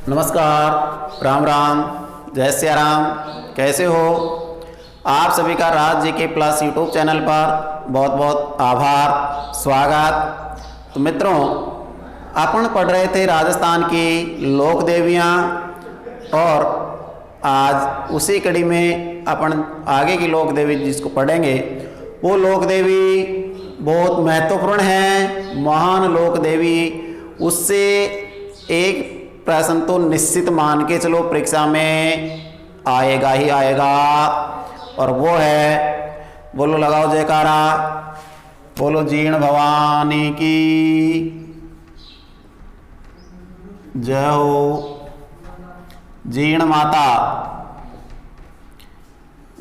नमस्कार, राम राम, जय सिया राम। कैसे हो आप सभी का राज जी के प्लस यूट्यूब चैनल पर बहुत बहुत आभार, स्वागत। तो मित्रों, अपन पढ़ रहे थे राजस्थान की लोक देवियाँ और आज उसी कड़ी में अपन आगे की लोक देवी जिसको पढ़ेंगे वो लोक देवी बहुत महत्वपूर्ण है, महान लोक देवी। उससे एक प्रश्न तो निश्चित मान के चलो परीक्षा में आएगा ही आएगा, और वो है, बोलो लगाओ जयकारा, बोलो जीण भवानी की जय हो। जीण माता,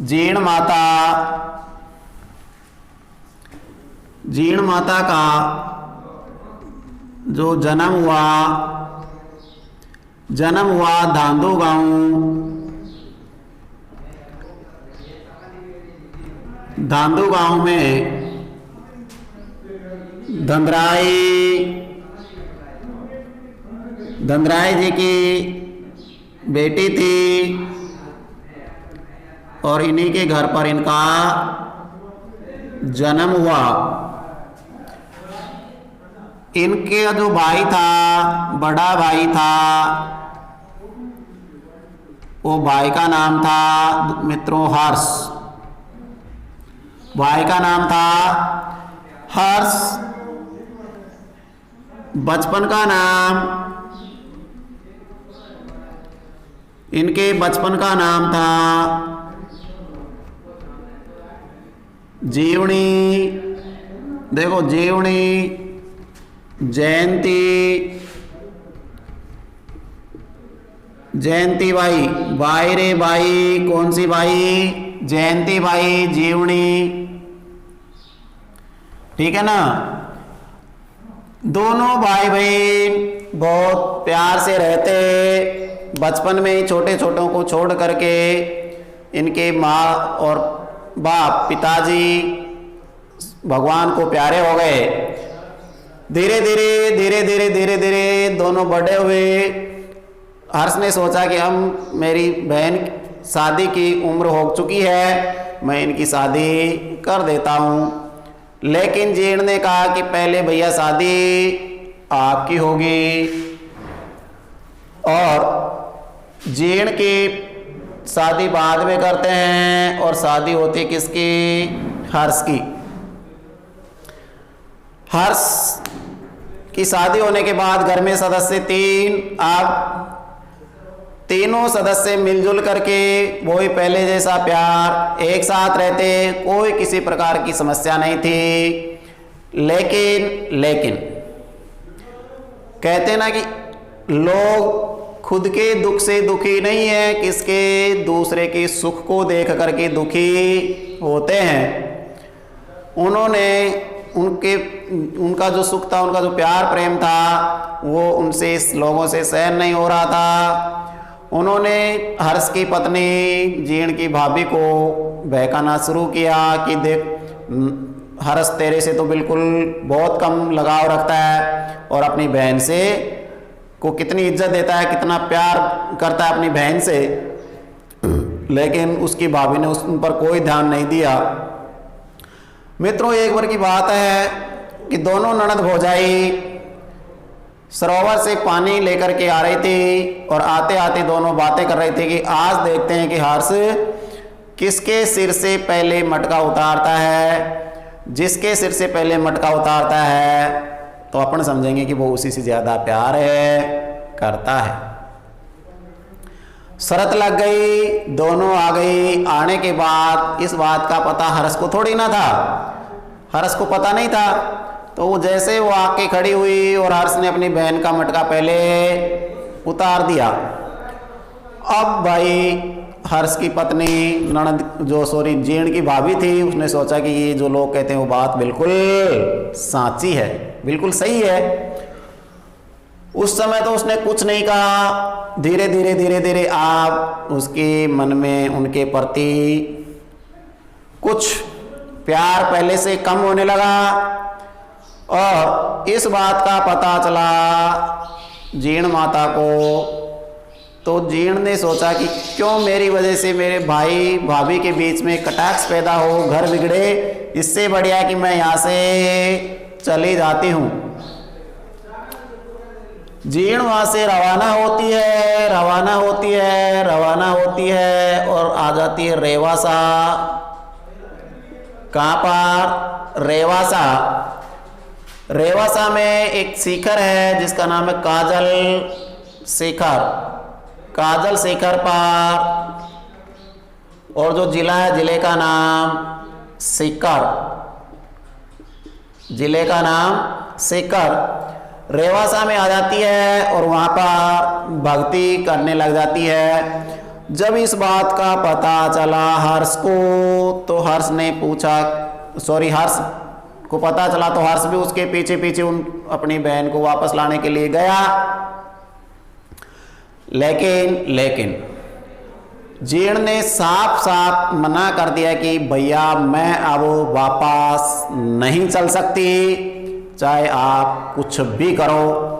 जीण माता, जीण माता का जो जन्म हुआ धांधू गांव, धांधू गांव में धंधराई जी की बेटी थी और इन्हीं के घर पर इनका जन्म हुआ। इनके जो भाई था, बड़ा भाई था, वो भाई का नाम था मित्रों हर्ष। भाई का नाम था हर्ष। बचपन का नाम, इनके बचपन का नाम था जीवनी। देखो, जीवनी, जयंती बाई, बाई रे बाई, कौन सी बाई? जयंती बाई, जीवनी, ठीक है ना। दोनों भाई बहन बहुत प्यार से रहते। बचपन में ही छोटे छोटों को छोड़ करके इनके माँ और बाप पिताजी भगवान को प्यारे हो गए। धीरे धीरे दोनों बड़े हुए। हर्ष ने सोचा कि हम, मेरी बहन शादी की उम्र हो चुकी है, मैं इनकी शादी कर देता हूँ। लेकिन जीण ने कहा कि पहले भैया शादी आपकी होगी। और जीण की शादी बाद में करते हैं और शादी होती किसकी? हर्ष की। हर्ष की शादी होने के बाद घर में सदस्य 3। अब तीनों सदस्य मिलजुल करके वही पहले जैसा प्यार, एक साथ रहते, कोई किसी प्रकार की समस्या नहीं थी। लेकिन कहते ना कि लोग खुद के दुख से दुखी नहीं है, किसके? दूसरे के सुख को देख करके दुखी होते हैं। उन्होंने उनका जो सुख था, उनका जो प्यार प्रेम था, वो उनसे इस लोगों से सहन नहीं हो रहा था। उन्होंने हर्ष की पत्नी जीण की भाभी को बहकाना शुरू किया कि देख, हर्ष तेरे से तो बिल्कुल बहुत कम लगाव रखता है और अपनी बहन से को कितनी इज्जत देता है, कितना प्यार करता है अपनी बहन से। लेकिन उसकी भाभी ने उन पर कोई ध्यान नहीं दिया। मित्रों, एक बार की बात है कि दोनों ननद भौजाई सरोवर से पानी लेकर के आ रही थी और आते आते दोनों बातें कर रही थी कि आज देखते हैं कि हर्ष किसके सिर से पहले मटका उतारता है। जिसके सिर से पहले मटका उतारता है तो अपन समझेंगे कि वो उसी से ज्यादा प्यार करता है। शर्त लग गई, दोनों आ गई। आने के बाद इस बात का पता हर्ष को थोड़ी ना था, हर्ष को पता नहीं था। तो वो जैसे वो आके खड़ी हुई और हर्ष ने अपनी बहन का मटका पहले उतार दिया। अब भाई हर्ष की पत्नी जीण की भाभी थी, उसने सोचा कि ये जो लोग कहते हैं वो बात बिल्कुल साची है, बिल्कुल सही है। उस समय तो उसने कुछ नहीं कहा। धीरे धीरे आप उसके मन में उनके प्रति कुछ प्यार पहले से कम होने लगा और इस बात का पता चला जीण माता को तो जीर्ण ने सोचा कि क्यों मेरी वजह से मेरे भाई भाभी के बीच में कटाक्ष पैदा हो, घर बिगड़े, इससे बढ़िया कि मैं यहाँ से चली जाती हूँ। जीर्ण वहाँ से रवाना होती है, रवाना होती है, रवाना होती है और आ जाती है रेवासा। कहाँ पर? रेवासा। रेवासा में एक शिखर है जिसका नाम है काजल शिखर। काजल शिखर पर, और जो जिला है जिले का नाम सीकर, जिले का नाम सीकर। रेवासा में आ जाती है और वहाँ पर भक्ति करने लग जाती है। जब इस बात का पता चला हर्ष को, तो हर्ष ने पूछा, हर्ष को पता चला तो हर्ष भी उसके पीछे पीछे उन अपनी बहन को वापस लाने के लिए गया। लेकिन जीर्ण ने साफ साफ मना कर दिया कि भैया मैं अब वापस नहीं चल सकती, चाहे आप कुछ भी करो।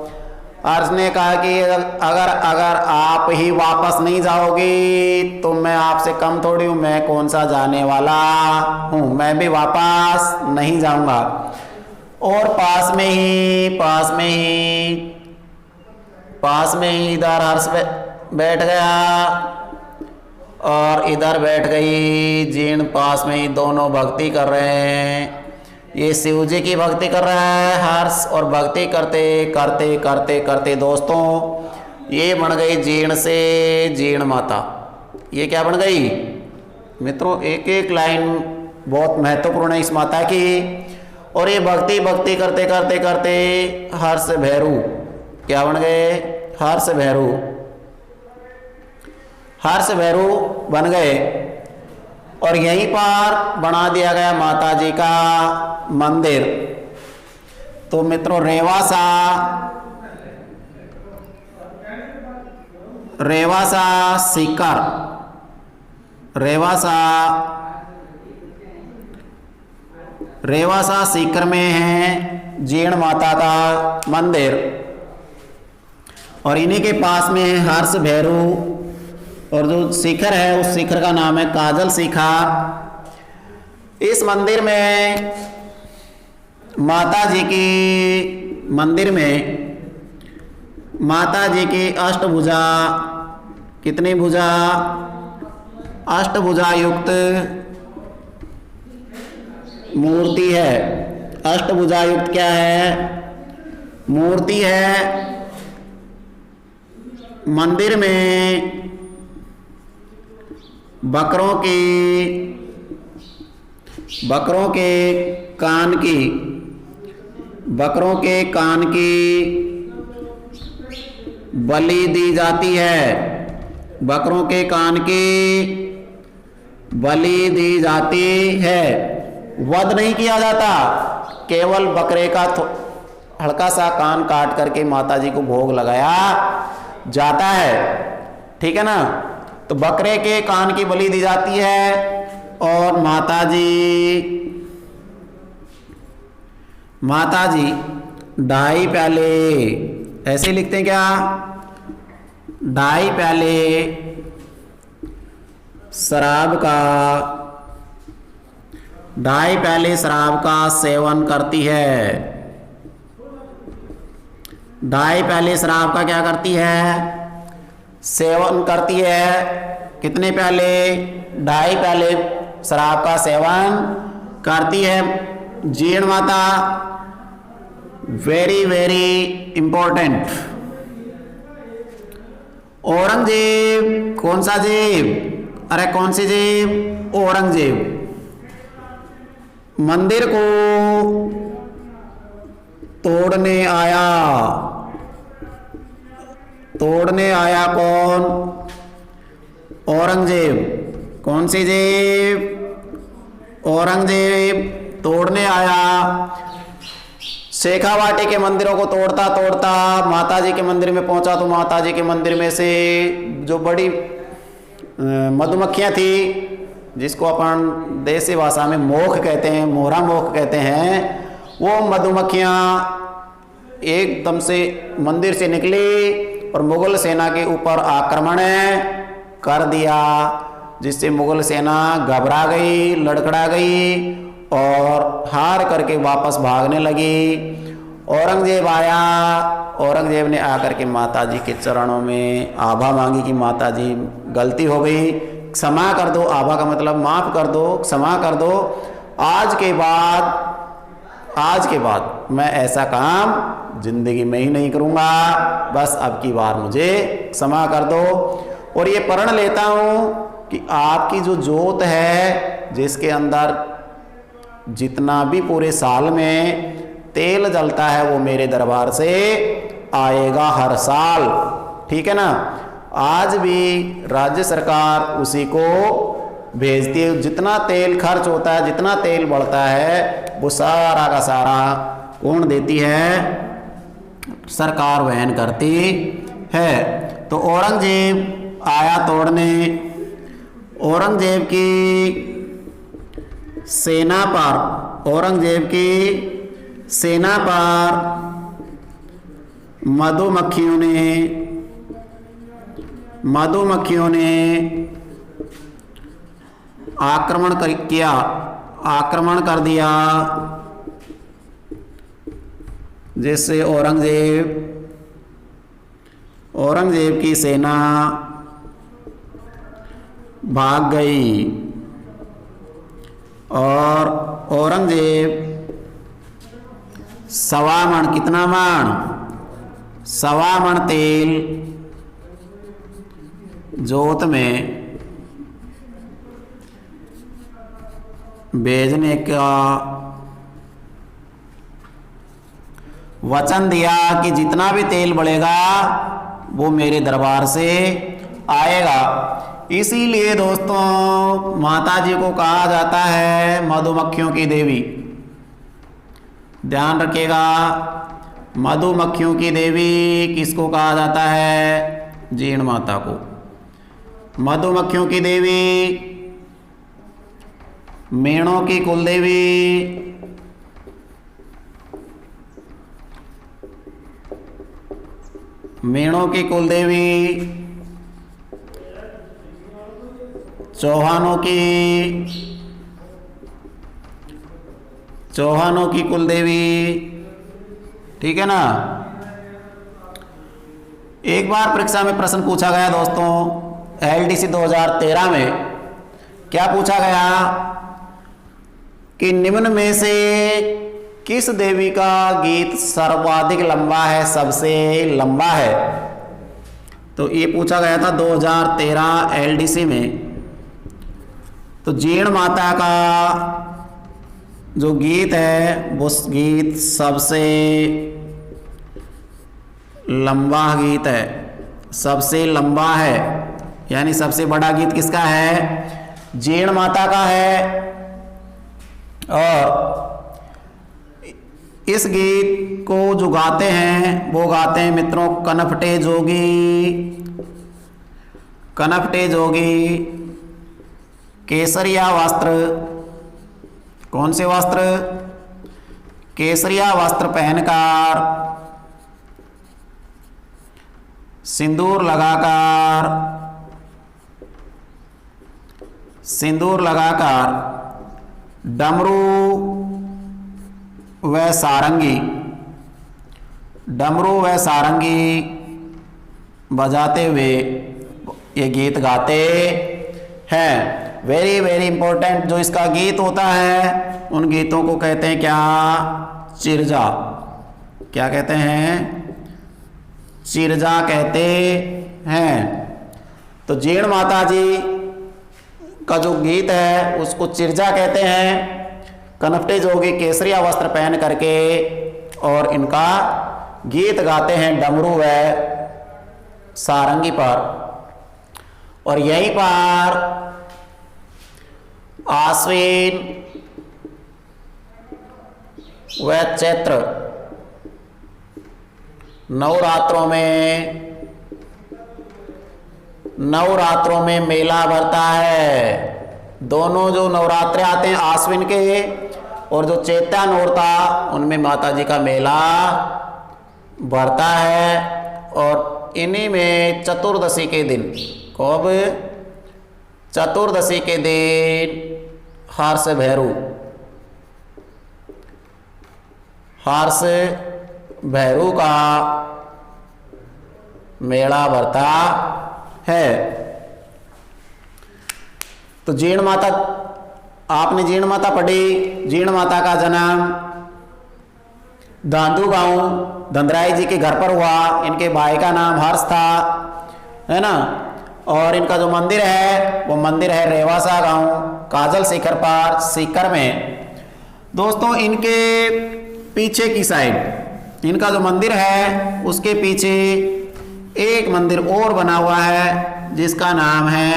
हर्ष ने कहा कि अगर आप ही वापस नहीं जाओगी तो मैं आपसे कम थोड़ी हूँ, मैं कौन सा जाने वाला हूँ, मैं भी वापस नहीं जाऊंगा। और पास में ही इधर हर्ष बैठ गया और इधर बैठ गई जीर्ण। पास में ही दोनों भक्ति कर रहे हैं। ये शिव जी की भक्ति कर रहा है हर्ष, और भक्ति करते करते करते करते दोस्तों ये बन गई जीर्ण से जीर्ण माता। ये क्या बन गई मित्रों? एक एक लाइन बहुत महत्वपूर्ण है इस माता की। और ये भक्ति भक्ति करते करते करते हर्ष भैरू क्या बन गए? हर्ष भैरू, हर्ष भैरू बन गए। और यहीं पर बना दिया गया माता जी का मंदिर। तो मित्रों रेवासा सीकर, रेवासा सीकर में है जीर्ण माता का मंदिर। और इन्हीं के पास में है हर्ष भैरू, और जो शिखर है उस शिखर का नाम है काजल शिखर। इस मंदिर में माता जी की मंदिर में माता जी की अष्टभुजा, कितनी भुजा? अष्टभुजा युक्त मूर्ति है। अष्टभुजा युक्त क्या है? मूर्ति है। मंदिर में बकरों के कान की बलि दी जाती है। बकरों के कान की बलि दी जाती है। वध नहीं किया जाता, केवल बकरे का हल्का सा कान काट करके माता जी को भोग लगाया जाता है। ठीक है ना? तो बकरे के कान की बलि दी जाती है। और माता जी 2.5 प्याले, ऐसे लिखते हैं क्या? 2.5 प्याले शराब का, 2.5 प्याले शराब का सेवन करती है। 2.5 प्याले शराब का क्या करती है? सेवन करती है। कितने प्याले? 2.5 प्याले शराब का सेवन करती है जीर्ण माता। Very very important. औरंगजेब, कौन सा जेब? अरे कौन सी जेब? औरंगजेब। मंदिर को तोड़ने आया कौन? औरंगजेब। कौन सी जेब? औरंगजेब तोड़ने आया। शेखावाटी के मंदिरों को तोड़ता तोड़ता माता जी के मंदिर में पहुंचा, तो माता जी के मंदिर में से जो बड़ी मधुमक्खियां थी, जिसको अपन देसी भाषा में मोख कहते हैं, मोहरा मोख कहते हैं, वो मधुमक्खियां एकदम से मंदिर से निकली और मुगल सेना के ऊपर आक्रमण कर दिया, जिससे मुगल सेना घबरा गई, लड़खड़ा गई और हार करके वापस भागने लगी। औरंगजेब आया, औरंगजेब ने आकर के माताजी के चरणों में आभा मांगी कि माताजी गलती हो गई, क्षमा कर दो। आभा का मतलब माफ़ कर दो, क्षमा कर दो। आज के बाद मैं ऐसा काम जिंदगी में ही नहीं करूँगा, बस अब की बार मुझे क्षमा कर दो। और ये प्रण लेता हूँ कि आपकी जो जोत है, जिसके अंदर जितना भी पूरे साल में तेल जलता है, वो मेरे दरबार से आएगा हर साल, ठीक है ना। आज भी राज्य सरकार उसी को भेजती है। जितना तेल खर्च होता है, जितना तेल बढ़ता है, वो सारा का सारा कौन देती है? सरकार वहन करती है। तो औरंगजेब आया तोड़ने। औरंगजेब की सेना पर, औरंगजेब की सेना पर मधुमक्खियों ने आक्रमण कर दिया, जिससे औरंगजेब की सेना भाग गई और औरंगजेब सवा मण, कितना मण? सवा मण तेल जोत में भेजने का वचन दिया कि जितना भी तेल बढ़ेगा वो मेरे दरबार से आएगा। इसीलिए दोस्तों माता जी को कहा जाता है मधुमक्खियों की देवी। ध्यान रखिएगा, मधुमक्खियों की देवी किसको कहा जाता है? जीण माता को। मधुमक्खियों की देवी, मेणों की कुलदेवी, मेणों की कुलदेवी, चौहानों की कुलदेवी, ठीक है ना। एक बार परीक्षा में प्रश्न पूछा गया दोस्तों, LDC 2013 में क्या पूछा गया कि निम्न में से किस देवी का गीत सर्वाधिक लंबा है, सबसे लंबा है? तो ये पूछा गया था 2013 LDC में। तो जीण माता का जो गीत है वो गीत सबसे लंबा गीत है, सबसे लंबा है, यानी सबसे बड़ा गीत किसका है? जीण माता का है। और इस गीत को जो गाते हैं वो गाते हैं मित्रों कनपटे जोगी केसरिया वस्त्र। कौन से वस्त्र? केसरिया वस्त्र पहनकर, सिंदूर लगाकर डमरू व सारंगी बजाते हुए ये गीत गाते हैं। वेरी वेरी इंपॉर्टेंट, जो इसका गीत होता है उन गीतों को कहते हैं क्या? चिरजा। क्या कहते हैं? चिरजा कहते हैं। तो जीण माता जी का जो गीत है उसको चिरजा कहते हैं। कनपटे जोगी केसरिया वस्त्र पहन करके और इनका गीत गाते हैं डमरू व सारंगी पर। और यहीं पर आश्विन व चैत्र नवरात्रों में मेला भरता है। दोनों जो नवरात्रे आते हैं आश्विन के और जो चैत्र नौरता, उनमें माता जी का मेला भरता है। और इन्हीं में चतुर्दशी के दिन, कब? चतुर्दशी के दिन हर्ष भैरू का मेला भरता है। तो जीण माता, आपने जीण माता पढ़ी। जीण माता का जन्म दांदू गांव धंधराई जी के घर पर हुआ। इनके भाई का नाम हर्ष था, है ना। और इनका जो मंदिर है वो मंदिर है रेवासा गांव काजल शिखर पर सीकर में। दोस्तों इनके पीछे की साइड इनका जो मंदिर है उसके पीछे एक मंदिर और बना हुआ है जिसका नाम है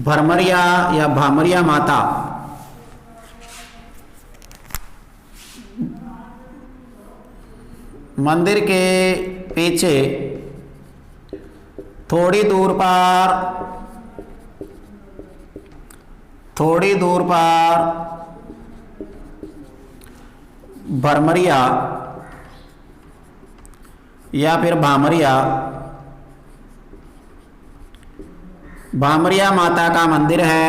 भरमरिया या भामरिया माता। मंदिर के पीछे थोड़ी दूर पर भरमरिया या फिर भामरिया माता का मंदिर है।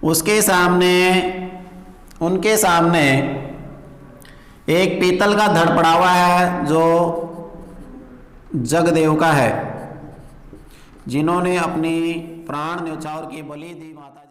उनके सामने एक पीतल का धड़ पड़ा हुआ है जो जगदेव का है, जिन्होंने अपनी प्राण न्यौछावर की बलि दी माता।